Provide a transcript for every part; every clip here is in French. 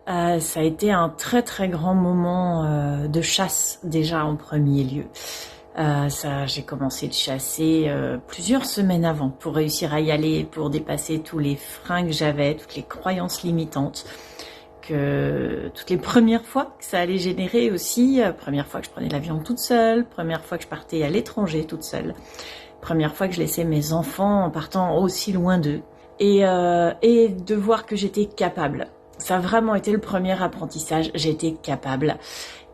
Ça a été un très très grand moment de chasse déjà en premier lieu. J'ai commencé de chasser plusieurs semaines avant pour réussir à y aller, pour dépasser tous les freins que j'avais, toutes les croyances limitantes, toutes les premières fois que ça allait générer aussi, première fois que je prenais l'avion toute seule, première fois que je partais à l'étranger toute seule, première fois que je laissais mes enfants en partant aussi loin d'eux, et de voir que j'étais capable. Ça a vraiment été le premier apprentissage, j'étais capable.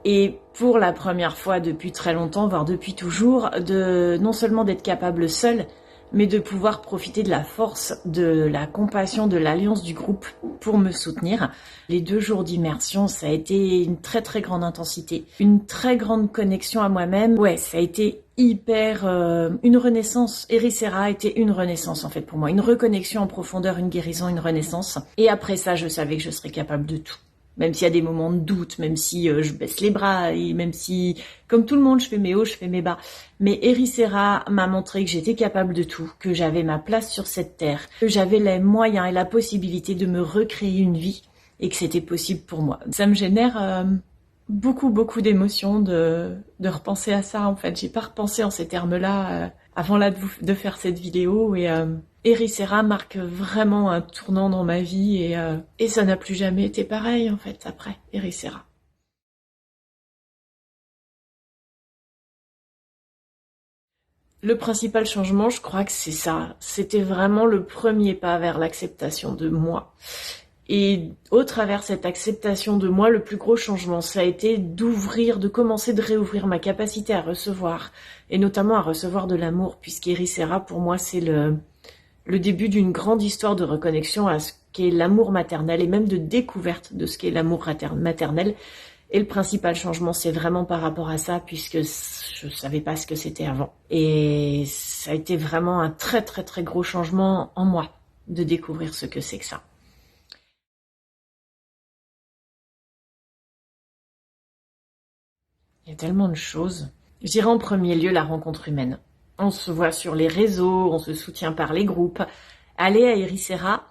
Et pour la première fois depuis très longtemps, voire depuis toujours, non seulement d'être capable seule, mais de pouvoir profiter de la force, de la compassion, de l'alliance du groupe pour me soutenir. Les 2 jours d'immersion, ça a été une très très grande intensité, une très grande connexion à moi-même. Ouais, ça a été hyper... une renaissance. Éricera a été une renaissance en fait pour moi, une reconnexion en profondeur, une guérison, une renaissance. Et après ça, je savais que je serais capable de tout. Même s'il y a des moments de doute, même si je baisse les bras, et même si, comme tout le monde, je fais mes hauts, je fais mes bas. Mais Éricera m'a montré que j'étais capable de tout, que j'avais ma place sur cette terre, que j'avais les moyens et la possibilité de me recréer une vie et que c'était possible pour moi. Ça me génère beaucoup d'émotions de repenser à ça en fait. J'ai pas repensé en ces termes-là avant là de faire cette vidéo et Éricera marque vraiment un tournant dans ma vie et ça n'a plus jamais été pareil en fait après Éricera. Le principal changement, je crois que c'est ça. C'était vraiment le premier pas vers l'acceptation de moi. Et au travers cette acceptation de moi, le plus gros changement, ça a été de commencer de réouvrir ma capacité à recevoir, et notamment à recevoir de l'amour, puisqu'Éricera, pour moi, c'est le début d'une grande histoire de reconnexion à ce qu'est l'amour maternel, et même de découverte de ce qu'est l'amour maternel. Et le principal changement, c'est vraiment par rapport à ça, puisque je savais pas ce que c'était avant. Et ça a été vraiment un très très très gros changement en moi, de découvrir ce que c'est que ça. Il y a tellement de choses. Je dirais en premier lieu la rencontre humaine. On se voit sur les réseaux, on se soutient par les groupes. Aller à Éricera,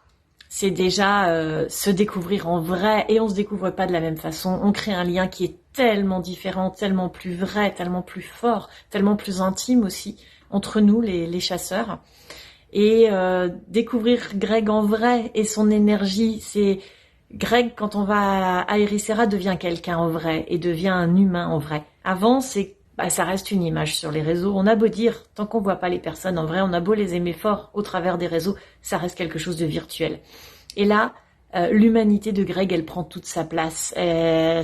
c'est déjà se découvrir en vrai, et on se découvre pas de la même façon. On crée un lien qui est tellement différent, tellement plus vrai, tellement plus fort, tellement plus intime aussi entre nous, les chasseurs. Et découvrir Greg en vrai et son énergie, c'est... Greg, quand on va à Éricera, devient quelqu'un en vrai et devient un humain en vrai. Avant, ça reste une image sur les réseaux. On a beau dire, tant qu'on voit pas les personnes en vrai, on a beau les aimer fort au travers des réseaux, ça reste quelque chose de virtuel. Et là, l'humanité de Greg, elle prend toute sa place.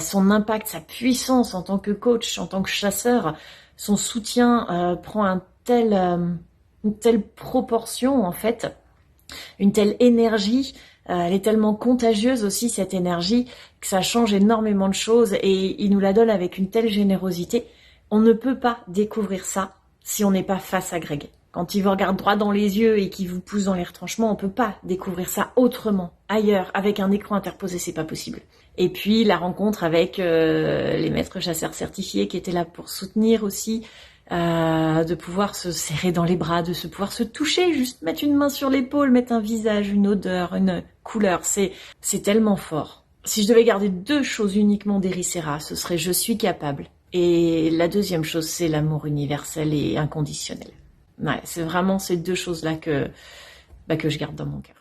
Son impact, sa puissance en tant que coach, en tant que chasseur, son soutien prend une telle proportion en fait, une telle énergie. Elle est tellement contagieuse aussi, cette énergie, que ça change énormément de choses et il nous la donne avec une telle générosité. On ne peut pas découvrir ça si on n'est pas face à Greg. Quand il vous regarde droit dans les yeux et qu'il vous pousse dans les retranchements, on peut pas découvrir ça autrement, ailleurs, avec un écran interposé, c'est pas possible. Et puis la rencontre avec les maîtres chasseurs certifiés qui étaient là pour soutenir aussi, de pouvoir se serrer dans les bras, pouvoir se toucher, juste mettre une main sur l'épaule, mettre un visage, une odeur, une couleur, c'est tellement fort. Si je devais garder 2 choses uniquement d'Éricera, ce serait je suis capable. Et la deuxième chose, c'est l'amour universel et inconditionnel. Ouais, c'est vraiment ces 2 choses-là que je garde dans mon cœur.